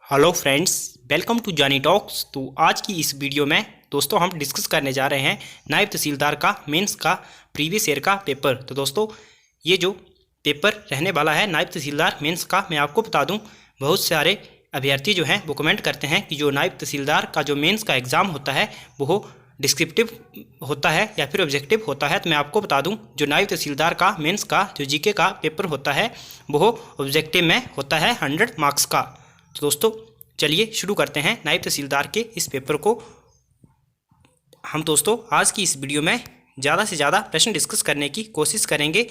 Hello friends, welcome to जानी talks. तो आज की इस वीडियो में दोस्तों हम डिस्कस करने जा रहे हैं नायब तहसीलदार का मेंस का प्रीवियस ईयर का पेपर। तो दोस्तों ये जो पेपर रहने वाला है नायब तहसीलदार मेंस का, मैं आपको बता दूं बहुत सारे अभ्यर्थी जो हैं वो कमेंट करते हैं कि जो नायब तहसीलदार का जो मेंस का एग्ज़ाम होता है वो डिस्क्रिप्टिव होता है या फिर ऑब्जेक्टिव होता है। तो मैं आपको बता दूं जो नायब तहसीलदार का मेंस का जो जीके का पेपर होता है वो ऑब्जेक्टिव में होता है 100 मार्क्स का। तो दोस्तों चलिए शुरू करते हैं नायब तहसीलदार के इस पेपर को। हम दोस्तों आज की इस वीडियो में ज़्यादा से ज़्यादा प्रश्न डिस्कस करने की कोशिश करेंगे।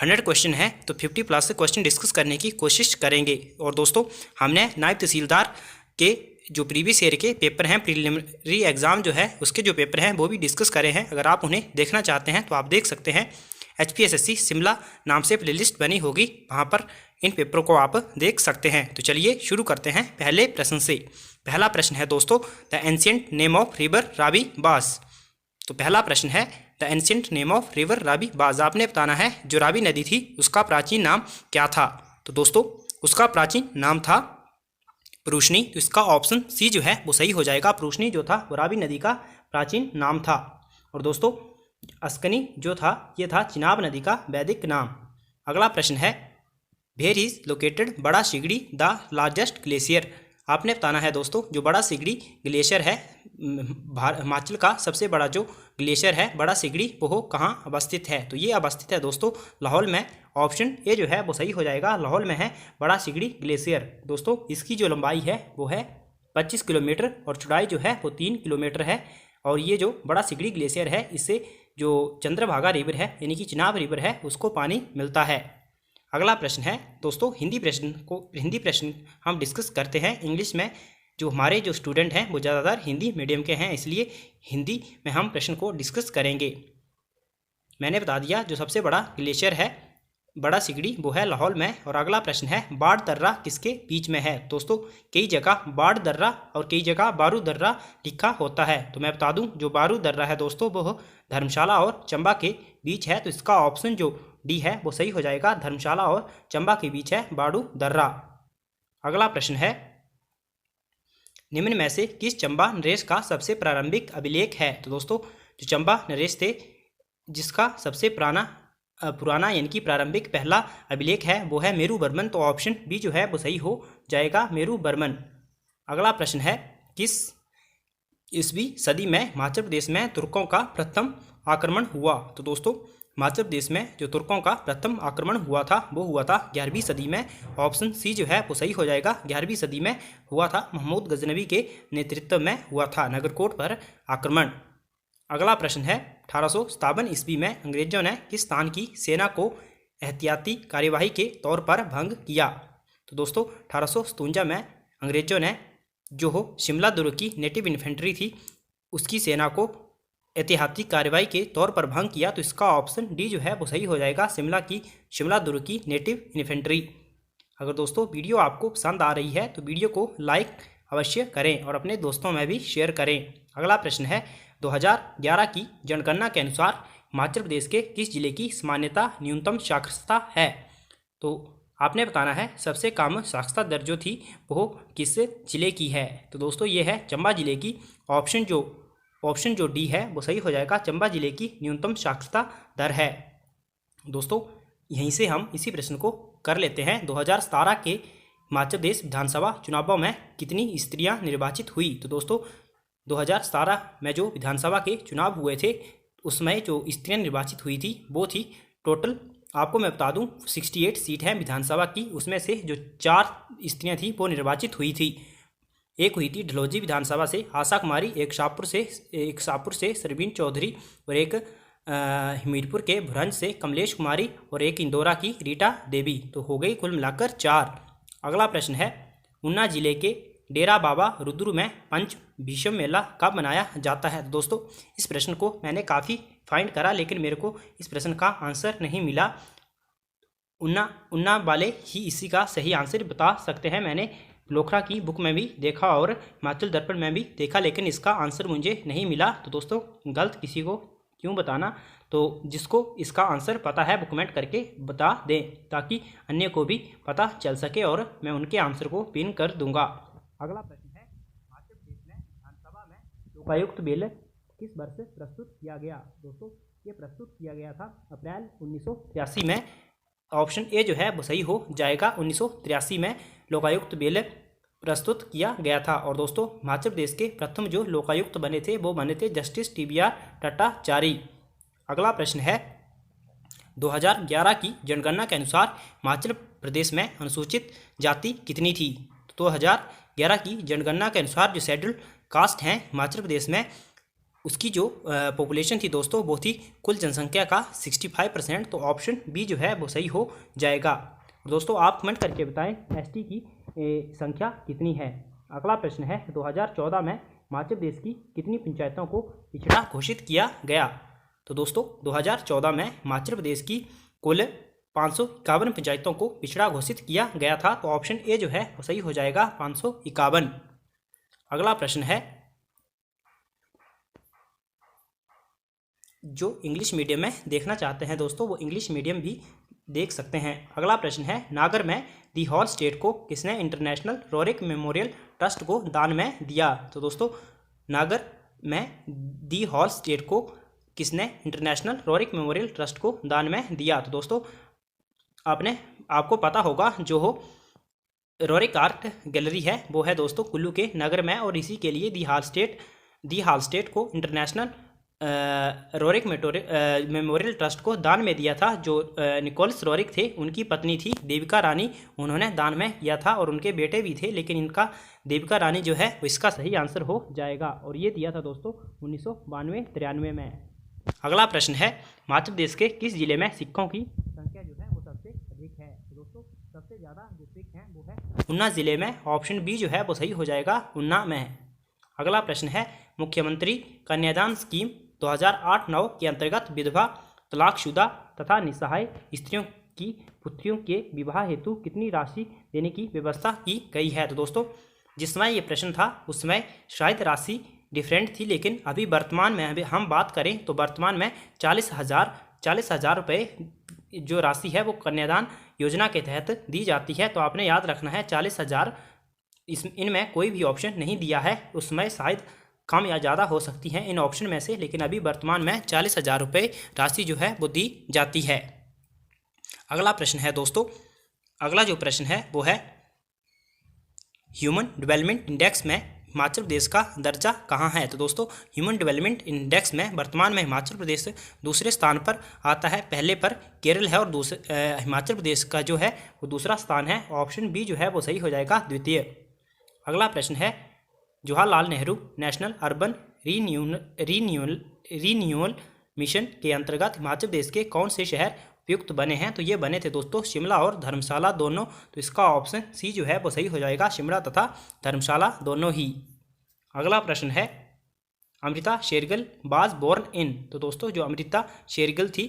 100 क्वेश्चन है तो 50+ क्वेश्चन डिस्कस करने की कोशिश करेंगे। और दोस्तों हमने नायब तहसीलदार के जो प्रीवियस ईयर के पेपर हैं, प्रीलिमिनरी एग्ज़ाम जो है उसके जो पेपर हैं वो भी डिस्कस करे हैं। अगर आप उन्हें देखना चाहते हैं तो आप देख सकते हैं, HPSSC शिमला नाम से प्लेलिस्ट बनी होगी, वहाँ पर इन पेपरों को आप देख सकते हैं। तो चलिए शुरू करते हैं पहले प्रश्न से। पहला प्रश्न है दोस्तों the ancient name of river Ravi बास। तो पहला प्रश्न है the ancient name of river Ravi बास। आपने बताना है जो रावी नदी थी उसका प्राचीन नाम क्या था। तो दोस्तों उसका प्राचीन नाम था परूशनी। तो इसका ऑप्शन सी जो है वो सही हो जाएगा। परूशनी जो था वो रावी नदी का प्राचीन नाम था। और दोस्तों अस्कनी जो था ये था चिनाब नदी का वैदिक नाम। अगला प्रश्न है वेयर इज लोकेटेड बड़ा सिगड़ी द लार्जेस्ट ग्लेशियर। आपने बताना है दोस्तों जो बड़ा सिगड़ी ग्लेशियर है, हिमाचल का सबसे बड़ा जो ग्लेशियर है बड़ा सिगड़ी, वो कहाँ अवस्थित है। तो ये अवस्थित है दोस्तों लाहौल में। ऑप्शन ए जो है वो सही हो जाएगा, लाहौल में है बड़ा सिगड़ी ग्लेशियर। दोस्तों इसकी जो लंबाई है वो है 25 किलोमीटर और चौड़ाई जो है वो 3 किलोमीटर है। और ये जो बड़ा सिगड़ी ग्लेशियर है इससे जो चंद्रभागा रिवर है यानी कि चिनाब रिवर है उसको पानी मिलता है। अगला प्रश्न है दोस्तों हिंदी प्रश्न हम डिस्कस करते हैं। इंग्लिश में जो हमारे जो स्टूडेंट हैं वो ज़्यादातर हिंदी मीडियम के हैं, इसलिए हिंदी में हम प्रश्न को डिस्कस करेंगे। मैंने बता दिया जो सबसे बड़ा ग्लेशियर है बड़ा सिगड़ी वो है लाहौल में। और अगला प्रश्न है बाढ़ दर्रा किसके बीच में है। दोस्तों कई जगह बाढ़ दर्रा और कई जगह बारू दर्रा लिखा होता है। तो मैं बता दूं जो बारू दर्रा है दोस्तों वो धर्मशाला और चंबा के बीच है। तो इसका ऑप्शन जो डी है वो सही हो जाएगा, धर्मशाला और चंबा के बीच है बारू दर्रा। अगला प्रश्न है निम्न में से किस चंबा नरेश का सबसे प्रारंभिक अभिलेख है। तो दोस्तों जो चंबा नरेश थे जिसका सबसे पुराना यानी कि प्रारंभिक पहला अभिलेख है वो है मेरू बर्मन। तो ऑप्शन बी जो है वो सही हो जाएगा, मेरू बर्मन। अगला प्रश्न है किस ईस्वी सदी में हिमाचल प्रदेश में तुर्कों का प्रथम आक्रमण हुआ। तो दोस्तों हिमाचल प्रदेश में जो तुर्कों का प्रथम आक्रमण हुआ था वो हुआ था 11वीं सदी में। ऑप्शन सी जो है वो सही हो जाएगा, 11वीं सदी में हुआ था। महमूद गजनवी के नेतृत्व में हुआ था नगरकोट पर आक्रमण। अगला प्रश्न है 1857 ईस्वी में अंग्रेजों ने किस स्थान की सेना को एहतियाती कार्यवाही के तौर पर भंग किया। तो दोस्तों 1857 में अंग्रेजों ने जो हो शिमला दुर्ग की नेटिव इन्फेंट्री थी उसकी सेना को एहतियाती कार्रवाई के तौर पर भंग किया। तो इसका ऑप्शन डी जो है वो सही हो जाएगा, शिमला दुर्ग की नेटिव इन्फेंट्री। अगर दोस्तों वीडियो आपको पसंद आ रही है तो वीडियो को लाइक अवश्य करें और अपने दोस्तों में भी शेयर करें। अगला प्रश्न है 2011 की जनगणना के अनुसार हिमाचल प्रदेश के किस जिले की सामान्यता न्यूनतम साक्षरता है। तो आपने बताना है सबसे कम साक्षरता दर जो थी वो किस जिले की है। तो दोस्तों ये है चंबा जिले की। ऑप्शन जो डी है वो सही हो जाएगा, चंबा जिले की न्यूनतम साक्षरता दर है। दोस्तों यहीं से हम इसी प्रश्न को कर लेते हैं 2017 के हिमाचल प्रदेश विधानसभा चुनावों में कितनी स्त्रियां निर्वाचित हुई। तो दोस्तों 2017 में जो विधानसभा के चुनाव हुए थे उसमें जो स्त्रियां निर्वाचित हुई थी वो थी टोटल, आपको मैं बता दूं 68 सीट हैं विधानसभा की, उसमें से जो 4 स्त्रियां थी वो निर्वाचित हुई थी। एक हुई थी ढलौजी विधानसभा से आशा कुमारी, एक शाहपुर से सरवीन चौधरी और एक हमीरपुर के भुरंज से कमलेश कुमारी और एक इंदौरा की रीटा देवी। तो हो गई कुल मिलाकर 4। अगला प्रश्न है ऊना जिले के डेरा बाबा रुद्र में पंच भीषम मेला कब मनाया जाता है। दोस्तों इस प्रश्न को मैंने काफ़ी फाइंड करा लेकिन मेरे को इस प्रश्न का आंसर नहीं मिला। ऊना वाले ही इसी का सही आंसर बता सकते हैं। मैंने लोखरा की बुक में भी देखा और हिमाचल दर्पण में भी देखा लेकिन इसका आंसर मुझे नहीं मिला। तो दोस्तों गलत किसी को क्यों बताना, तो जिसको इसका आंसर पता है वो कमेंट करके बता दें ताकि अन्य को भी पता चल सके और मैं उनके आंसर को पिन कर दूंगा। अगला प्रश्न है, हिमाचल प्रदेश में विधानसभा में लोकायुक्त बिल किस वर्ष प्रस्तुत किया गया? दोस्तों ये प्रस्तुत किया गया था अप्रैल 1983 में। ऑप्शन ए जो है वो सही हो जाएगा। 1983 में लोकायुक्त बिल प्रस्तुत किया गया था। और दोस्तों हिमाचल प्रदेश के प्रथम जो लोकायुक्त बने थे वो बने थे जस्टिस TBR भट्टाचार्य। अगला प्रश्न है, 2011 की जनगणना के अनुसार हिमाचल प्रदेश में अनुसूचित जाति कितनी थी? 2011 की जनगणना के अनुसार जो शेड्यूल्ड कास्ट हैं हिमाचल प्रदेश में, उसकी जो पॉपुलेशन थी दोस्तों वो थी कुल जनसंख्या का 65%। तो ऑप्शन बी जो है वो सही हो जाएगा। दोस्तों आप कमेंट करके बताएं ST की संख्या कितनी है। अगला प्रश्न है, 2014 में हिमाचल प्रदेश की कितनी पंचायतों को पिछड़ा घोषित किया गया? तो दोस्तों 2014 में हिमाचल प्रदेश की कुल 551 पंचायतों को पिछड़ा घोषित किया गया था। तो ऑप्शन ए जो है वो सही हो जाएगा, 551। अगला प्रश्न है, जो इंग्लिश मीडियम में देखना चाहते हैं दोस्तों वो इंग्लिश मीडियम भी देख सकते हैं। अगला प्रश्न है, नागर में दी हॉल स्टेट को किसने इंटरनेशनल रोरिक मेमोरियल ट्रस्ट को दान में दिया? तो दोस्तों नागर में दी हॉल स्टेट को किसने इंटरनेशनल रोरिक मेमोरियल ट्रस्ट को दान में दिया? तो दोस्तों आपको पता होगा जो हो रोरिक आर्ट गैलरी है वो है दोस्तों कुल्लू के नगर में, और इसी के लिए दी हॉल स्टेट को इंटरनेशनल रोरिक मेमोरियल ट्रस्ट को दान में दिया था। जो निकोलस रोरिक थे उनकी पत्नी थी देविका रानी, उन्होंने दान में किया था, और उनके बेटे भी थे, लेकिन इनका देविका रानी जो है वो इसका सही आंसर हो जाएगा। और ये दिया था दोस्तों 1992-93 में। अगला प्रश्न है, हिमाचल प्रदेश के किस जिले में सिखों की संख्या जो है वो सबसे अधिक है? तो दोस्तों सबसे ज़्यादा जो सिख हैं वो है ऊना जिले में। ऑप्शन बी जो है वो सही हो जाएगा, ऊना में। अगला प्रश्न है, मुख्यमंत्री कन्यादान स्कीम 2008-9 के अंतर्गत विधवा, तलाकशुदा तथा निसहाय स्त्रियों की पुत्रियों के विवाह हेतु कितनी राशि देने की व्यवस्था की गई है? तो दोस्तों जिस समय ये प्रश्न था उस समय शायद राशि डिफरेंट थी, लेकिन अभी वर्तमान में अभी हम बात करें तो वर्तमान में 40,000 रुपये जो राशि है वो कन्यादान योजना के तहत दी जाती है। तो आपने याद रखना है 40,000, इनमें कोई भी ऑप्शन नहीं दिया है। उस समय शायद कम या ज़्यादा हो सकती हैं इन ऑप्शन में से, लेकिन अभी वर्तमान में 40,000 रुपये राशि जो है वो दी जाती है। अगला प्रश्न है दोस्तों, अगला जो प्रश्न है वो है, ह्यूमन डेवलपमेंट इंडेक्स में हिमाचल प्रदेश का दर्जा कहाँ है? तो दोस्तों ह्यूमन डेवलपमेंट इंडेक्स में वर्तमान में हिमाचल प्रदेश दूसरे स्थान पर आता है। पहले पर केरल है और हिमाचल प्रदेश का जो है वो दूसरा स्थान है। ऑप्शन बी जो है वो सही हो जाएगा, द्वितीय। अगला प्रश्न है, Jawaharlal Nehru national urban renewal mission के अंतर्गत हिमाचल प्रदेश के कौन से शहर उपयुक्त बने हैं? तो ये बने थे दोस्तों शिमला और धर्मशाला दोनों। तो इसका ऑप्शन सी जो है वो सही हो जाएगा, शिमला तथा धर्मशाला दोनों ही। अगला प्रश्न है, Amrita Shergil was born in. तो दोस्तों जो अमृता शेरगिल थी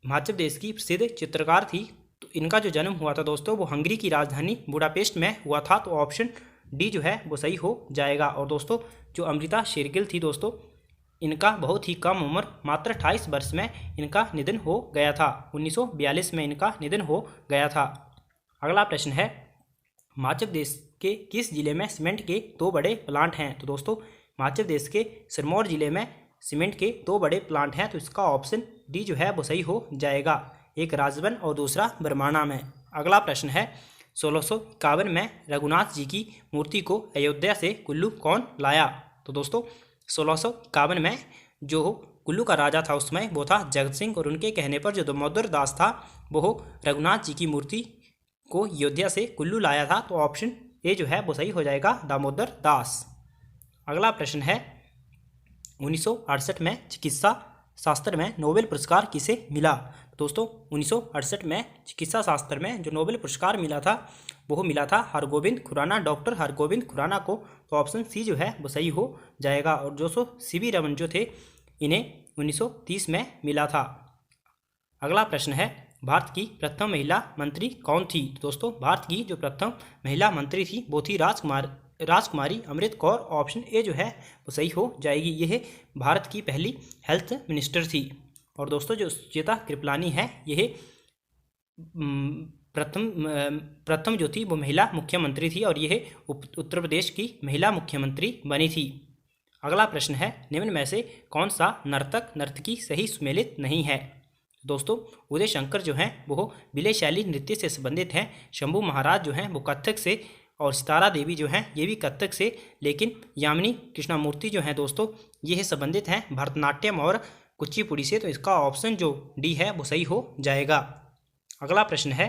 हिमाचल प्रदेश की प्रसिद्ध चित्रकार थी। तो इनका जो जन्म हुआ था दोस्तों वो हंगरी की राजधानी बुडापेस्ट में हुआ था। तो ऑप्शन डी जो है वो सही हो जाएगा। और दोस्तों जो अमृता शेरगिल थी दोस्तों, इनका बहुत ही कम उम्र मात्र 28 वर्ष में इनका निधन हो गया था। 1942 में इनका निधन हो गया था। अगला प्रश्न है, हिमाचल प्रदेश के किस जिले में सीमेंट के 2 बड़े प्लांट हैं? तो दोस्तों हिमाचल प्रदेश के सिरमौर जिले में सीमेंट के 2 बड़े प्लांट हैं। तो इसका ऑप्शन डी जो है वो सही हो जाएगा, एक राजबन और दूसरा बरमाणा में। अगला प्रश्न है, 1651 में रघुनाथ जी की मूर्ति को अयोध्या से कुल्लू कौन लाया? तो दोस्तों 1651 में जो कुल्लू का राजा था उसमें वो था जगत सिंह, और उनके कहने पर जो दामोदर दास था वो रघुनाथ जी की मूर्ति को अयोध्या से कुल्लू लाया था। तो ऑप्शन ए जो है वो सही हो जाएगा, दामोदर दास। अगला प्रश्न है, 1968 में चिकित्सा शास्त्र में नोबेल पुरस्कार किसे मिला? दोस्तों 1968 में चिकित्सा शास्त्र में जो नोबेल पुरस्कार मिला था वो मिला था हरगोविंद खुराना, डॉक्टर हरगोविंद खुराना को। तो ऑप्शन सी जो है वो सही हो जाएगा। और जो सीवी रमन जो थे इन्हें 1930 में मिला था। अगला प्रश्न है, भारत की प्रथम महिला मंत्री कौन थी? दोस्तों भारत की जो प्रथम महिला मंत्री थी वो थी राजकुमारी अमृत कौर। ऑप्शन ए जो है वो सही हो जाएगी। यह भारत की पहली हेल्थ मिनिस्टर थी। और दोस्तों जो सुचेता कृपलानी है यह प्रथम जो थी वो महिला मुख्यमंत्री थी और यह उत्तर प्रदेश की महिला मुख्यमंत्री बनी थी। अगला प्रश्न है, निम्न में से कौन सा नर्तक नर्तकी सही सुमेलित नहीं है? दोस्तों, उदय शंकर जो हैं वो विलय शैली नृत्य से संबंधित हैं। शंभू महाराज जो हैं वो कथक से, और सितारा देवी जो हैं ये भी कथक से, लेकिन यामिनी कृष्णामूर्ति जो हैं दोस्तों ये संबंधित हैं भरतनाट्यम और कुचिपुड़ी से। तो इसका ऑप्शन जो डी है वो सही हो जाएगा। अगला प्रश्न है,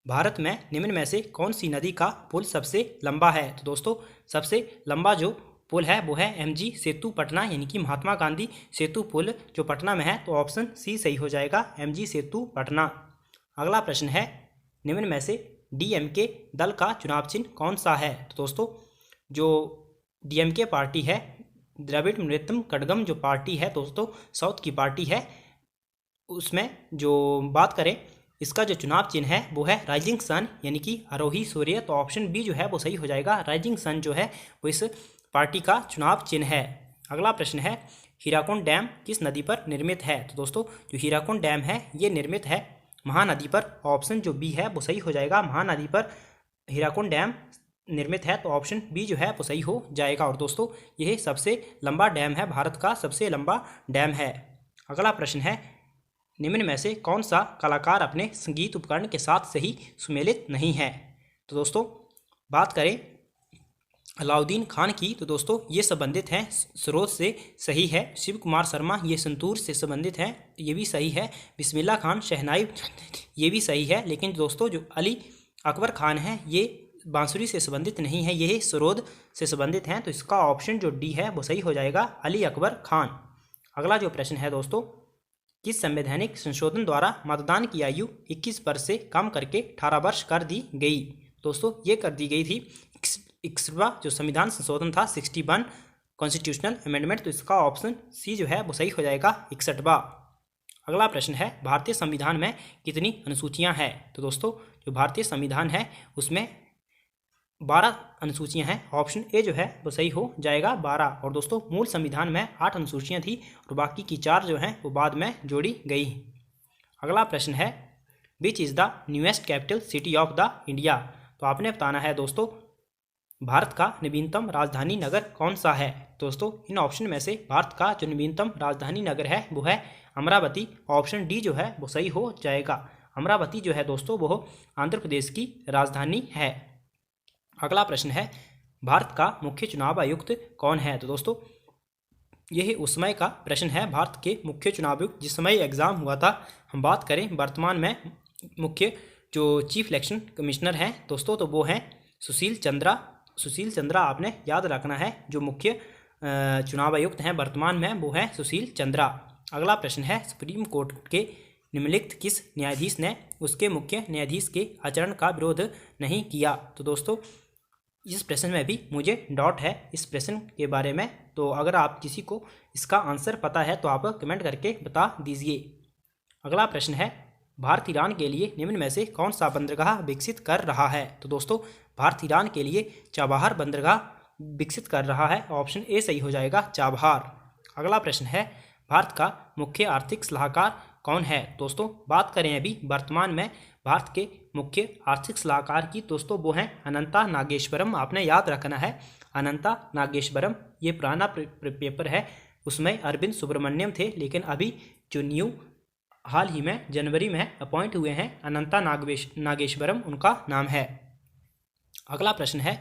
भारत में निम्न में से कौन सी नदी का पुल सबसे लंबा है? तो दोस्तों, सबसे लंबा जो पुल है वो है MG सेतु पटना, यानी कि महात्मा गांधी सेतु पुल जो पटना में है। तो ऑप्शन सी सही हो जाएगा, MG सेतु पटना। अगला प्रश्न है, निम्न में से DMK दल का चुनाव चिन्ह कौन सा है? तो दोस्तों, जो DMK पार्टी है, द्रविड़ मुनेत्रम कड़गम जो पार्टी है दोस्तों, साउथ की पार्टी है, उसमें जो बात करें इसका जो चुनाव चिन्ह है वो है राइजिंग सन, यानी कि आरोही सूर्य। तो ऑप्शन बी जो है वो सही हो जाएगा, राइजिंग सन जो है वो इस पार्टी का चुनाव चिन्ह है। अगला प्रश्न है, हीराकुंड डैम किस नदी पर निर्मित है? तो दोस्तों, जो हीराकुंड डैम है ये निर्मित है महानदी पर। ऑप्शन जो बी है वो सही हो जाएगा, महानदी पर हीराकुंड डैम निर्मित है। तो ऑप्शन बी जो है वो सही हो जाएगा। और दोस्तों, यह सबसे लंबा डैम है, भारत का सबसे लंबा डैम है। अगला प्रश्न है, निम्न में से कौन सा कलाकार अपने संगीत उपकरण के साथ सही सुमेलित नहीं है? तो दोस्तों, बात करें अलाउद्दीन खान की, तो दोस्तों ये संबंधित हैं स्रोत से, सही है। शिव कुमार शर्मा ये संतूर से संबंधित हैं, ये भी सही है। बिस्मिल्लाह खान शहनाई ये भी सही है। लेकिन दोस्तों, जो अली अकबर खान है ये बांसुरी से संबंधित नहीं है, ये सरोद से संबंधित हैं। तो इसका ऑप्शन जो डी है वो सही हो जाएगा, अली अकबर खान। अगला जो प्रश्न है दोस्तों, किस संवैधानिक संशोधन द्वारा मतदान की आयु 21 वर्ष से कम करके 18 वर्ष कर दी गई? दोस्तों, ये कर दी गई थी 61वां जो संविधान संशोधन था, 61 कॉन्स्टिट्यूशनल अमेंडमेंट। तो इसका ऑप्शन सी जो है वो सही हो जाएगा, 61वां। अगला प्रश्न है, भारतीय संविधान में कितनी अनुसूचियां हैं? तो दोस्तों, जो भारतीय संविधान है उसमें 12 अनुसूचियां हैं। ऑप्शन ए जो है वो सही हो जाएगा, 12। और दोस्तों, मूल संविधान में 8 अनुसूचियां थी और बाकी की 4 जो हैं वो बाद में जोड़ी गई। अगला प्रश्न है, which is the newest capital city of the India? तो आपने बताना है दोस्तों, भारत का नवीनतम राजधानी नगर कौन सा है? दोस्तों, इन ऑप्शन में से भारत का जो नवीनतम राजधानी नगर है वो है अमरावती। ऑप्शन डी जो है वो सही हो जाएगा, अमरावती जो है दोस्तों वो आंध्र प्रदेश की राजधानी है। अगला प्रश्न है, भारत का मुख्य चुनाव आयुक्त कौन है? तो दोस्तों, यह उस समय का प्रश्न है, भारत के मुख्य चुनाव आयुक्त जिस समय एग्ज़ाम हुआ था। हम बात करें वर्तमान में मुख्य जो चीफ इलेक्शन कमिश्नर हैं दोस्तों, तो वो हैं सुशील चंद्रा। सुशील चंद्रा आपने याद रखना है, जो मुख्य चुनाव आयुक्त हैं वर्तमान में वो हैं सुशील चंद्रा। अगला प्रश्न है, सुप्रीम कोर्ट के निम्नलिखित किस न्यायाधीश ने उसके मुख्य न्यायाधीश के आचरण का विरोध नहीं किया? तो दोस्तों, इस प्रश्न में भी मुझे डाउट है इस प्रश्न के बारे में। तो अगर आप किसी को इसका आंसर पता है तो आप कमेंट करके बता दीजिए। अगला प्रश्न है, भारत ईरान के लिए निम्न में से कौन सा बंदरगाह विकसित कर रहा है? तो दोस्तों, भारत ईरान के लिए चाबहार बंदरगाह विकसित कर रहा है। ऑप्शन ए सही हो जाएगा, चाबहार। अगला प्रश्न है, भारत का मुख्य आर्थिक सलाहकार कौन है? दोस्तों, बात करें अभी वर्तमान में भारत के मुख्य आर्थिक सलाहकार की, दोस्तों वो हैं अनंता नागेश्वरम। आपने याद रखना है, अनंता नागेश्वरम। ये पुराना पेपर है, उसमें अरविंद सुब्रमण्यम थे, लेकिन अभी जो न्यू हाल ही में जनवरी में अपॉइंट हुए हैं अनंता नागेश्वरम, उनका नाम है। अगला प्रश्न है,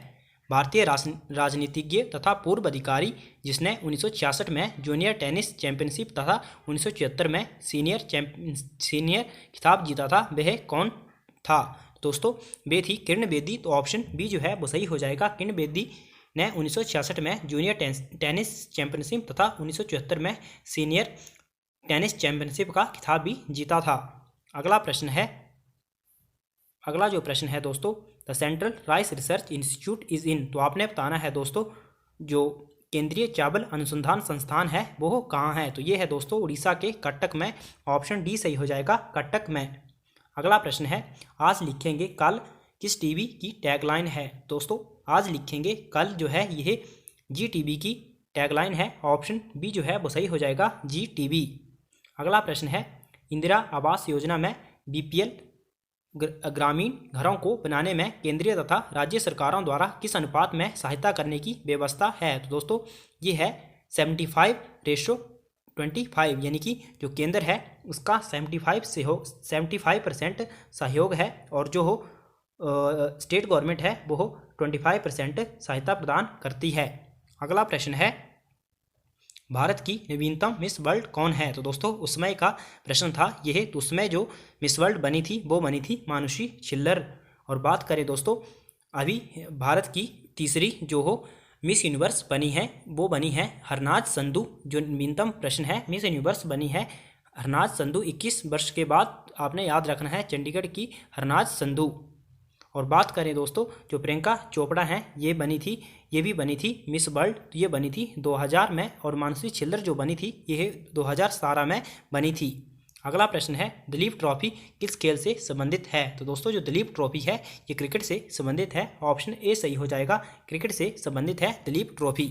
भारतीय राजनीतिज्ञ तथा पूर्व अधिकारी जिसने 1966 में जूनियर टेनिस चैंपियनशिप तथा 1974 में सीनियर खिताब जीता था, वह कौन था? दोस्तों, वे थी किरण बेदी। तो ऑप्शन बी जो है वो सही हो जाएगा, किरण बेदी ने 1966 में जूनियर टेनिस चैंपियनशिप तथा 1974 में सीनियर टेनिस चैंपियनशिप का खिताब भी जीता था। अगला जो प्रश्न है दोस्तों, the central rice research institute is in. तो आपने बताना है दोस्तों, जो केंद्रीय चावल अनुसंधान संस्थान है वो कहाँ है? तो ये है दोस्तों उड़ीसा के कटक में। ऑप्शन डी सही हो जाएगा, कटक में। अगला प्रश्न है, आज लिखेंगे कल किस टीवी की टैगलाइन है? दोस्तों, आज लिखेंगे कल जो है यह GTV की टैगलाइन है। ऑप्शन बी जो है वो सही हो जाएगा, GTV। अगला प्रश्न है, इंदिरा आवास योजना में BPL ग्रामीण घरों को बनाने में केंद्रीय तथा राज्य सरकारों द्वारा किस अनुपात में सहायता करने की व्यवस्था है? तो दोस्तों ये है 75:25, यानी कि जो केंद्र है उसका 75% सहयोग है और जो हो स्टेट गवर्नमेंट है वो 25% सहायता प्रदान करती है। अगला प्रश्न है, भारत की नवीनतम मिस वर्ल्ड कौन है? तो दोस्तों उसमें का प्रश्न था यह। तो उसमें जो मिस वर्ल्ड बनी थी वो बनी थी मानुषी छिल्लर। और बात करें दोस्तों अभी भारत की तीसरी जो हो मिस यूनिवर्स बनी है वो बनी है हरनाज संधू। जो नवीनतम प्रश्न है, मिस यूनिवर्स बनी है हरनाज संधू। 21 वर्ष के बाद आपने याद रखना है चंडीगढ़ की हरनाज संधू। और बात करें दोस्तों जो प्रियंका चोपड़ा हैं ये भी बनी थी मिस वर्ल्ड। तो ये बनी थी 2000 में और मानुषी छिल्लर जो बनी थी ये 2017 में बनी थी। अगला प्रश्न है, दिलीप ट्रॉफी किस खेल से संबंधित है? तो दोस्तों जो दिलीप ट्रॉफी है ये क्रिकेट से संबंधित है। ऑप्शन ए सही हो जाएगा, क्रिकेट से संबंधित है दिलीप ट्रॉफी।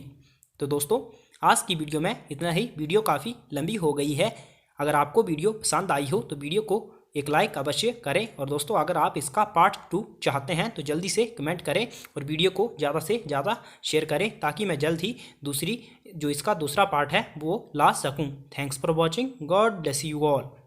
तो दोस्तों आज की वीडियो में इतना ही। वीडियो काफ़ी लंबी हो गई है। अगर आपको वीडियो पसंद आई हो तो वीडियो को एक लाइक अवश्य करें। और दोस्तों अगर आप इसका पार्ट 2 चाहते हैं तो जल्दी से कमेंट करें और वीडियो को ज़्यादा से ज़्यादा शेयर करें ताकि मैं जल्द ही इसका दूसरा पार्ट है वो ला सकूं। Thanks for watching. God bless you all.